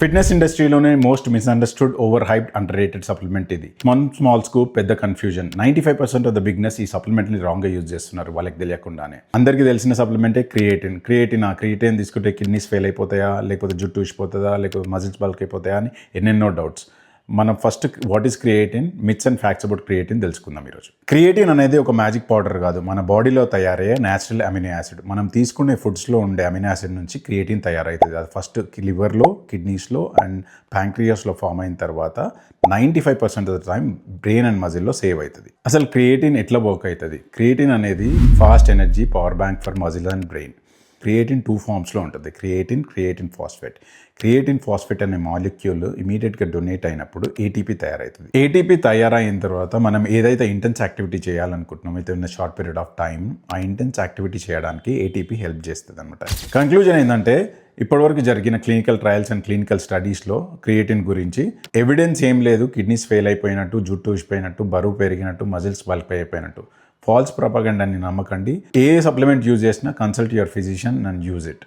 Fitness ఇండస్ట్రీలోనే most misunderstood overhyped underrated supplement ఇది. స్మాల్స్కు పెద్ద కన్ఫ్యూజన్. 95% ఆఫ్ ద బిగ్నెస్ ఈ సప్లిమెంట్ని రాంగ్గా యూజ్ చేస్తున్నారు వాళ్ళకి తెలియకుండానే. అందరికీ తెలిసిన సప్లిమెంటే క్రియేటిన్ తీసుకుంటే కిడ్నీస్ ఫెయిల్ అయిపోతాయా, లేకపోతే జుట్టు ఊసిపోతుందా, లేకపోతే మజిల్స్ బల్క్ అయిపోతాయా అని ఎన్నెన్నో డౌట్స్. మనం first what is creatine, myths and facts about creatine తెలుసుకుందాం ఈరోజు. క్రియేటిన్ అనేది ఒక మ్యాజిక్ పౌడర్ కాదు, మన బాడీలో తయారయ్యే న్యాచురల్ అమినో యాసిడ్. మనం తీసుకునే ఫుడ్స్లో ఉండే అమినో యాసిడ్ నుంచి క్రియేటిన్ తయారవుతుంది. అది ఫస్ట్ లివర్లో, కిడ్నీస్లో అండ్ ప్యాంక్రియాస్లో ఫామ్ అయిన తర్వాత 95% of the time brain and మజిల్లో సేవ్ అవుతుంది. అసలు క్రియేటిన్ ఎట్లా వర్క్ అవుతుంది? క్రియేటిన్ అనేది fast energy power bank for muscle and brain. Creatine 2 ఫామ్స్లో ఉంటుంది, క్రియేటిన్ ఫాస్ఫేట్. క్రియేటిన్ ఫాస్ఫేట్ అనే మాలిక్యూల్ ఇమీడియట్గా డొనేట్ అయినప్పుడు ఏటీపీ తయారవుతుంది. ఏటీపీ తయారైన తర్వాత మనం ఏదైతే ఇంటెన్స్ యాక్టివిటీ చేయాలనుకుంటున్నాం అయితే ఉన్న షార్ట్ పీరియడ్ ఆఫ్ టైం, ఆ ఇంటెన్స్ యాక్టివిటీ చేయడానికి ఏటీపీ హెల్ప్ చేస్తుంది అనమాట. కంక్లూజన్ ఏంటంటే ఇప్పటివరకు జరిగిన క్లినికల్ ట్రయల్స్ అండ్ క్లినికల్ స్టడీస్లో క్రియేటిన్ గురించి ఎవిడెన్స్ ఏం లేదు. కిడ్నీస్ ఫెయిల్ అయిపోయినట్టు, జుట్టు ఊసిపోయినట్టు, బరువు పెరిగినట్టు, మజిల్స్ బల్క్ అయిపోయినట్టు. ఫాల్స్ ప్రొపగండాని నమ్మకండి. ఏ సప్లిమెంట్ యూజ్ చేసినా consult your physician and use it.